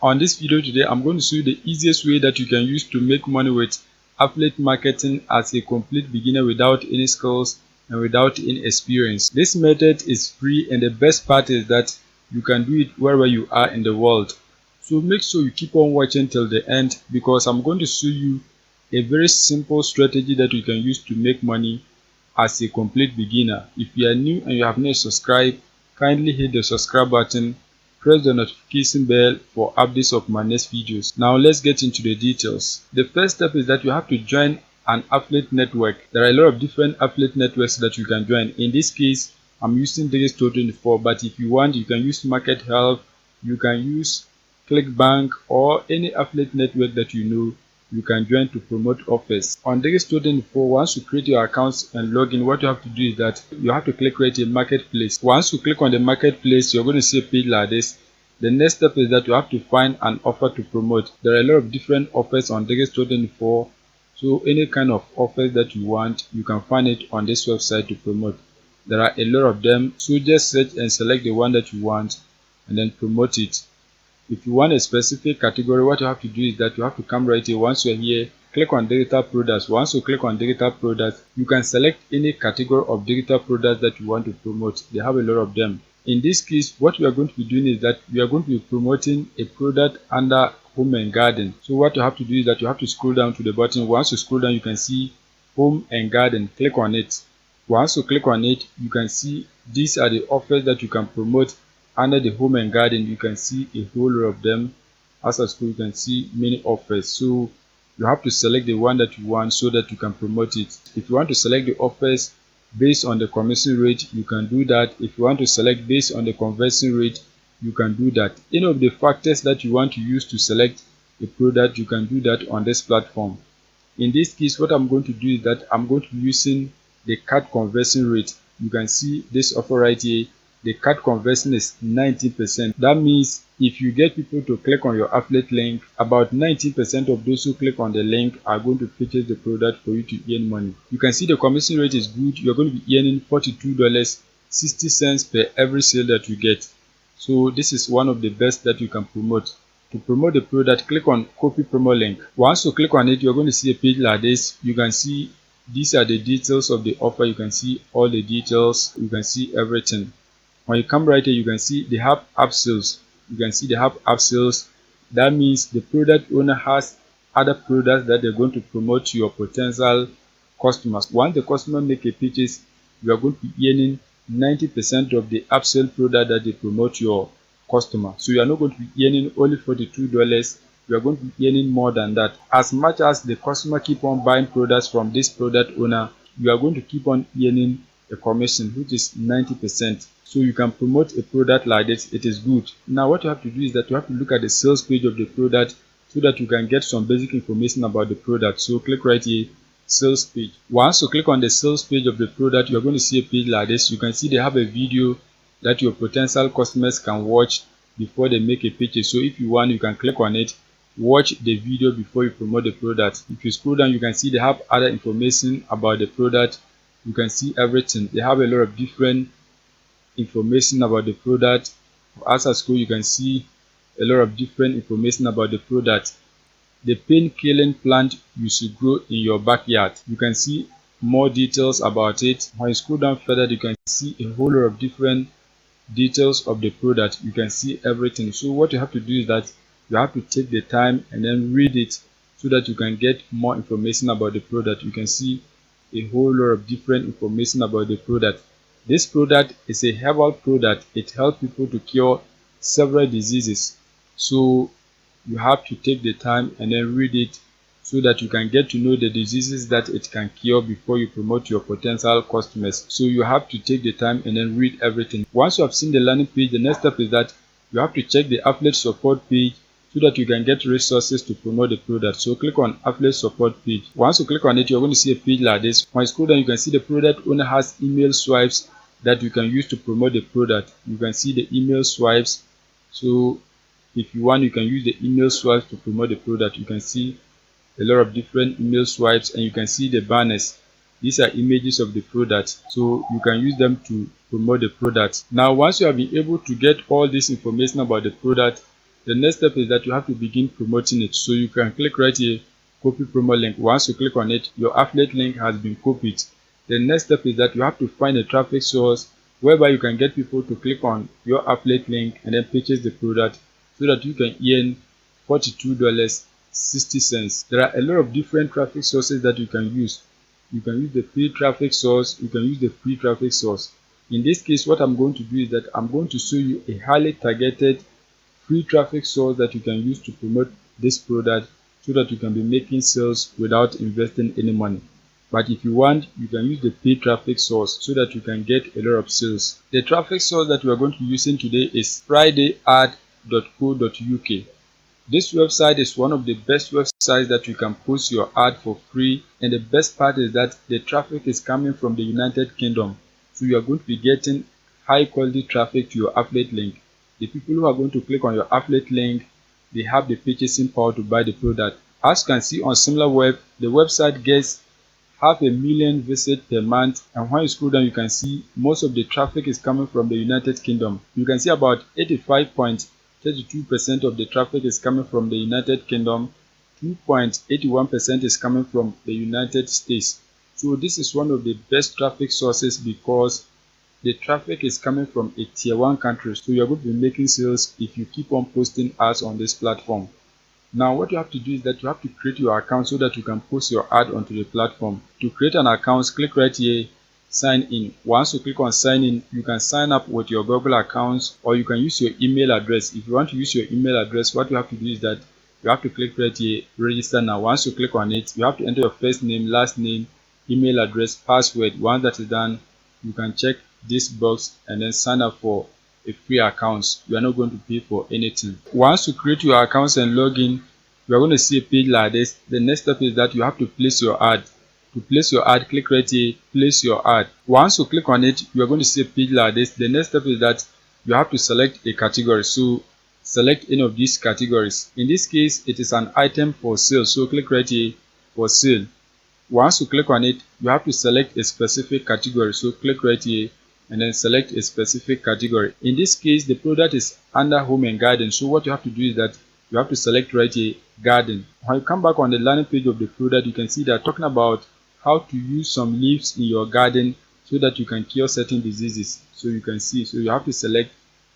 On this video today, I'm going to show you the easiest way that you can use to make money with affiliate marketing as a complete beginner without any skills and without any experience. This method is free, and the best part is that you can do it wherever you are in the world. So make sure you keep on watching till the end, because I'm going to show you a very simple strategy that you can use to make money as a complete beginner. If you are new and you have not subscribed, kindly hit the subscribe button, press the notification bell for updates of my next videos. Now let's get into the details. The first step is that you have to join an affiliate network. There are a lot of different affiliate networks that you can join. In this case, I'm using Digistore24, but if you want, you can use Market Help, you can use Clickbank, or any affiliate network that you know you can join to promote offers. On Digistore24, once you create your accounts and log in, what you have to do is that you have to click create a marketplace. Once you click on the marketplace, you're going to see a page like this. The next step is that you have to find an offer to promote. There are a lot of different offers on Digistore24, so any kind of offers that you want, you can find it on this website to promote. There are a lot of them, so just search and select the one that you want and then promote it. If you want a specific category, what you have to do is that you have to come right here. Once you're here, click on digital products. Once you click on digital products, you can select any category of digital products that you want to promote. They have a lot of them. In this case, what we are going to be doing is that we are going to be promoting a product under home and garden. So what you have to do is that you have to scroll down to the bottom. Once you scroll down, you can see home and garden. Click on it. Once you click on it, you can see these are the offers that you can promote under the home and garden. You can see a whole lot of them. As a school, you can see many offers, so you have to select the one that you want so that you can promote it. If you want to select the offers based on the commission rate, you can do that. If you want to select based on the conversion rate, you can do that. Any of the factors that you want to use to select a product, you can do that on this platform. In this case, what I'm going to do is that I'm going to be using the cart conversion rate. You can see this offer right here. The cart conversion is 19%. That means if you get people to click on your affiliate link, about 19% of those who click on the link are going to purchase the product for you to earn money. You can see the commission rate is good. You're going to be earning $42.60 per every sale that you get. So this is one of the best that you can promote. To promote the product, click on copy promo link. Once you click on it, you're going to see a page like this. You can see these are the details of the offer. You can see all the details. You can see everything. When you come right here, you can see they have app sales. You can see they have app sales. That means the product owner has other products that they're going to promote to your potential customers. Once the customer make a purchase, you are going to be earning 90% of the upsell product that they promote your customer. So you are not going to be earning only $42. You are going to be earning more than that. As much as the customer keep on buying products from this product owner, you are going to keep on earning a commission, which is 90%. So you can promote a product like this. It is good. Now what you have to do is that you have to look at the sales page of the product so that you can get some basic information about the product. So click right here, sales page. Once you click on the sales page of the product, you're going to see a page like this. You can see they have a video that your potential customers can watch before they make a purchase. So if you want, you can click on it, watch the video before you promote the product. If you scroll down, you can see they have other information about the product. You can see everything. They have a lot of different information about the product. As a school, you can see a lot of different information about the product. The pain killing plant you should grow in your backyard. You can see more details about it. When you scroll down further, you can see a whole lot of different details of the product. You can see everything. So what you have to do is that you have to take the time and then read it so that you can get more information about the product. You can see a whole lot of different information about the product. This product is a herbal product. It helps people to cure several diseases. So you have to take the time and then read it so that you can get to know the diseases that it can cure before you promote your potential customers. So you have to take the time and then read everything. Once you have seen the landing page, the next step is that you have to check the affiliate support page so that you can get resources to promote the product. So click on affiliate support page. Once you click on it, you're going to see a page like this. When you scroll down, you can see the product owner has email swipes that you can use to promote the product. You can see the email swipes. So if you want, you can use the email swipes to promote the product. You can see a lot of different email swipes, and you can see the banners. These are images of the product, so you can use them to promote the product. Now once you have been able to get all this information about the product, The next step is that you have to begin promoting it. So you can click right here, copy promo link. Once you click on it, your affiliate link has been copied. The next step is that you have to find a traffic source whereby you can get people to click on your affiliate link and then purchase the product so that you can earn $42.60. There are a lot of different traffic sources that you can use. You can use the paid traffic source, you can use the free traffic source. In this case, what I'm going to do is that I'm going to show you a highly targeted free traffic source that you can use to promote this product so that you can be making sales without investing any money. But if you want, you can use the paid traffic source so that you can get a lot of sales. The traffic source that we are going to be using today is fridayad.co.uk. This website is one of the best websites that you can post your ad for free, and the best part is that the traffic is coming from the United Kingdom. So you are going to be getting high quality traffic to your affiliate link. The people who are going to click on your affiliate link, they have the purchasing power to buy the product. As you can see on SimilarWeb, the website gets 500,000 visits per month, and when you scroll down you can see most of the traffic is coming from the United Kingdom. You can see about 85.32% of the traffic is coming from the United Kingdom, 2.81% is coming from the United States. So this is one of the best traffic sources because the traffic is coming from a tier 1 country, so you're going to be making sales if you keep on posting ads on this platform. Now what you have to do is that you have to create your account so that you can post your ad onto the platform. To create an account, click right here, sign in. Once you click on sign in, you can sign up with your Google account or you can use your email address. If you want to use your email address, what you have to do is that you have to click right here, register now. Once you click on it, you have to enter your first name, last name, email address, password. Once that is done, you can check this box and then sign up for a free account. You are not going to pay for anything. Once you create your accounts and log in, you are going to see a page like this. The next step is that you have to place your ad. To place your ad, click right here, place your ad. Once you click on it, you are going to see a page like this. The next step is that you have to select a category. So select any of these categories. In this case, it is an item for sale. So click right here for sale. Once you click on it, you have to select a specific category. So click right here and then select a specific category. In this case, the product is under home and garden. So what you have to do is that you have to select right here garden. When you come back on the landing page of the product, you can see they're talking about how to use some leaves in your garden so that you can cure certain diseases. So you can see, so you have to select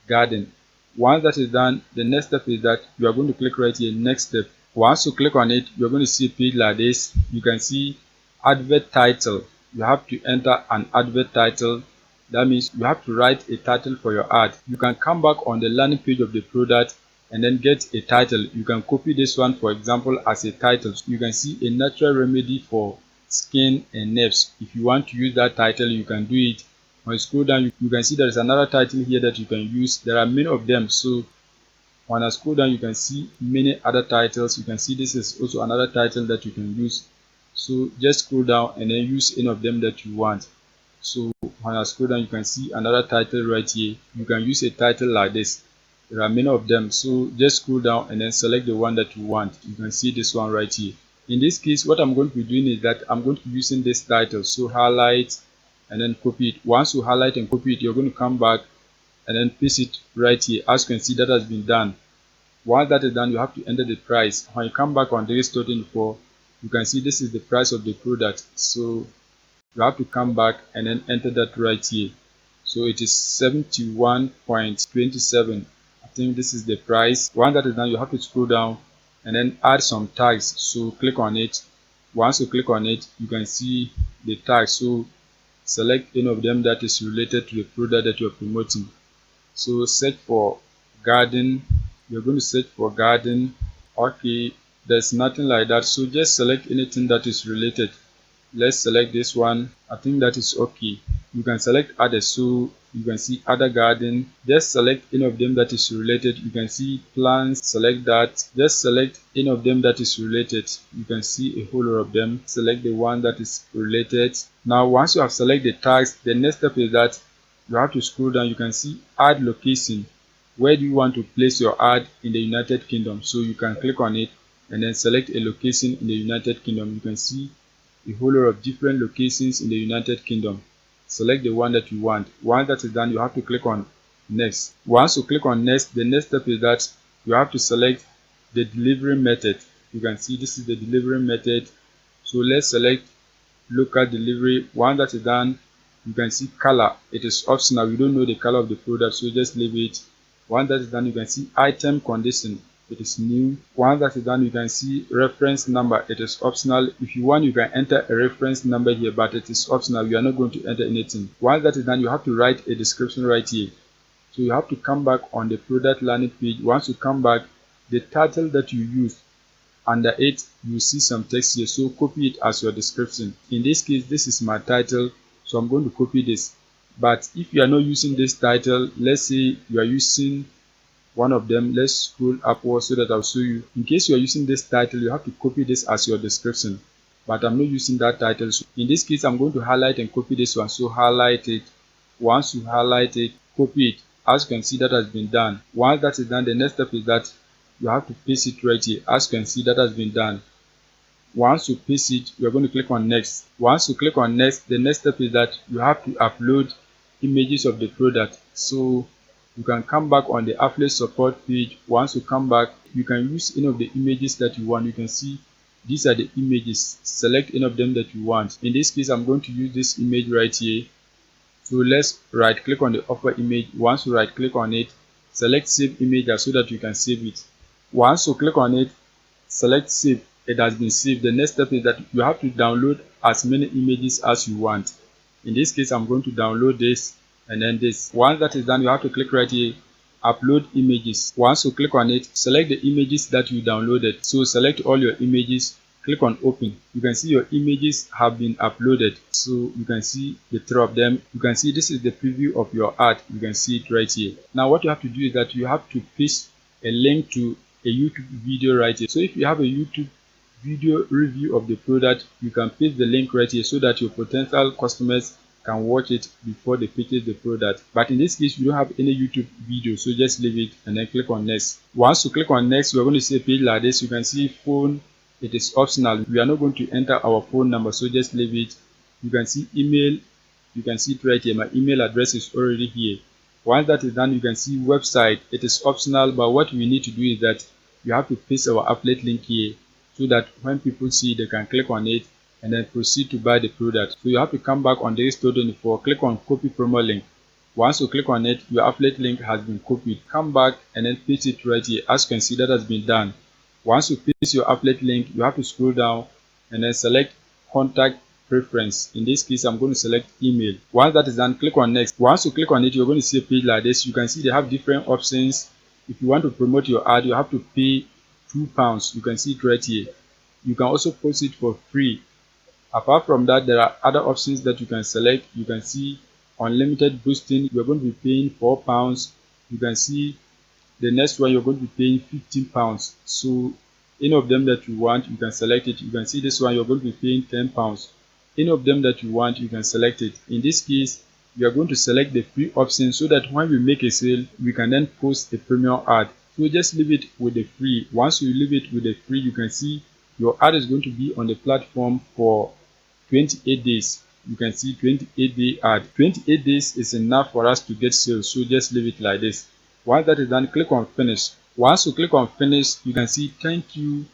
garden. Once that is done, the next step is that you are going to click right here next step. Once you click on it, you're going to see a page like this. You can see advert title. You have to enter an advert title. That means you have to write a title for your ad. You can come back on the landing page of the product and then get a title. You can copy this one, for example, as a title. You can see a natural remedy for skin and nerves. If you want to use that title, you can do it. When you scroll down, you can see there is another title here that you can use. There are many of them. So when I scroll down, you can see many other titles. You can see this is also another title that you can use. So just scroll down and then use any of them that you want. So when I scroll down, you can see another title right here. You can use a title like this. There are many of them. So just scroll down and then select the one that you want. You can see this one right here. In this case, what I'm going to be doing is that I'm going to be using this title. So highlight and then copy it. Once you highlight and copy it, you're going to come back and then paste it right here. As you can see, that has been done. Once that is done, you have to enter the price. When you come back on the starting for, you can see this is the price of the product. So you have to come back and then enter that right here. So it is 71.27. I think this is the price. Once that is done, you have to scroll down and then add some tags. So click on it. Once you click on it, you can see the tags. So select any of them that is related to the product that you're promoting. So search for garden. You're going to search for garden. Okay, there's nothing like that. So just select anything that is related. Let's select this one. I think that is okay. You can select others. So you can see other garden. Just select any of them that is related. You can see plants. Select that. Just select any of them that is related. You can see a whole lot of them. Select the one that is related. Now once you have selected the tags, the next step is that you have to scroll down. You can see add location. Where do you want to place your ad in the United Kingdom? So you can click on it and then select a location in the United Kingdom. You can see a whole lot of different locations in the United Kingdom. Select the one that you want. Once that is done, you have to click on next. Once you click on next, the next step is that you have to select the delivery method. You can see this is the delivery method. So let's select local delivery. Once that is done, you can see color, it is optional. We don't know the color of the product, so just leave it. Once that is done, you can see item condition, it is new. Once that is done, you can see reference number, it is optional. If you want, you can enter a reference number here, but it is optional. You are not going to enter anything. Once that is done, you have to write a description right here. So you have to come back on the product landing page. Once you come back, the title that you use, under it you see some text here, so copy it as your description. In this case, this is my title, so I'm going to copy this. But if you are not using this title, let's say you are using one of them, let's scroll upwards so that I'll show you. In case you are using this title, you have to copy this as your description, but I'm not using that title. So in this case, I'm going to highlight and copy this one. So highlight it. Once you highlight it, copy it. As you can see, that has been done. Once that is done, the next step is that you have to paste it right here. As you can see, that has been done. Once you paste it, you are going to click on next. Once you click on next, the next step is that you have to upload images of the product. So you can come back on the affiliate support page. Once you come back, you can use any of the images that you want. You can see these are the images. Select any of them that you want. In this case, I'm going to use this image right here. So let's right click on the offer image. Once you right click on it, select save image so that you can save it. Once you click on it, select save. It has been saved. The next step is that you have to download as many images as you want. In this case, I'm going to download this and then this. Once that is done, you have to click right here, upload images. Once you click on it, select the images that you downloaded. So select all your images, click on open. You can see your images have been uploaded. So you can see the three of them. You can see this is the preview of your art. You can see it right here. Now what you have to do is that you have to paste a link to a YouTube video right here. So if you have a YouTube video review of the product, you can paste the link right here so that your potential customers can watch it before they purchase the product. But in this case, you don't have any YouTube video, so just leave it and then click on next. Once you click on next, we're going to see a page like this. You can see phone, it is optional. We are not going to enter our phone number, so just leave it. You can see email, you can see it right here. My email address is already here. Once that is done, you can see website, it is optional, but what we need to do is that you have to paste our affiliate link here so that when people see, they can click on it and then proceed to buy the product. So you have to come back on the store 24, click on copy promo link. Once you click on it, your affiliate link has been copied. Come back and then paste it right here. As you can see, that has been done. Once you paste your affiliate link, you have to scroll down and then select contact preference. In this case, I'm going to select email. Once that is done, click on next. Once you click on it, you're going to see a page like this. You can see they have different options. If you want to promote your ad, you have to pay £2. You can see it right here. You can also post it for free. Apart from that, there are other options that you can select. You can see unlimited boosting, you're going to be paying £4. You can see the next one, you're going to be paying £15. So any of them that you want, you can select it. You can see this one, you're going to be paying £10. Any of them that you want, you can select it. In this case, you are going to select the free option so that when we make a sale, we can then post a premium ad. So just leave it with the free. Once you leave it with the free, you can see your ad is going to be on the platform for 28 days. You can see 28-day ad. 28 days is enough for us to get sales, so just leave it like this. Once that is done, click on finish. Once you click on finish, you can see thank you,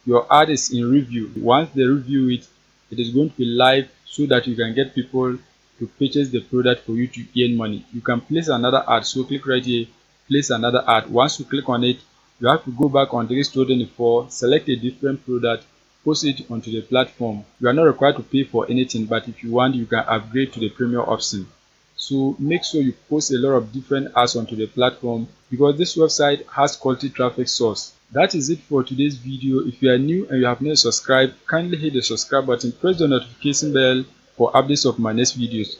your ad is in review. Once they review it, it is going to be live so that you can get people to purchase the product for you to earn money. You can place another ad, so click right here, place another ad. Once you click on it, you have to go back on the store 24, select a different product, post it onto the platform. You are not required to pay for anything, but if you want, you can upgrade to the premium option. So make sure you post a lot of different ads onto the platform because this website has quality traffic source. That is it for today's video. If you are new and you have not subscribed, kindly hit the subscribe button, press the notification bell for updates of my next videos.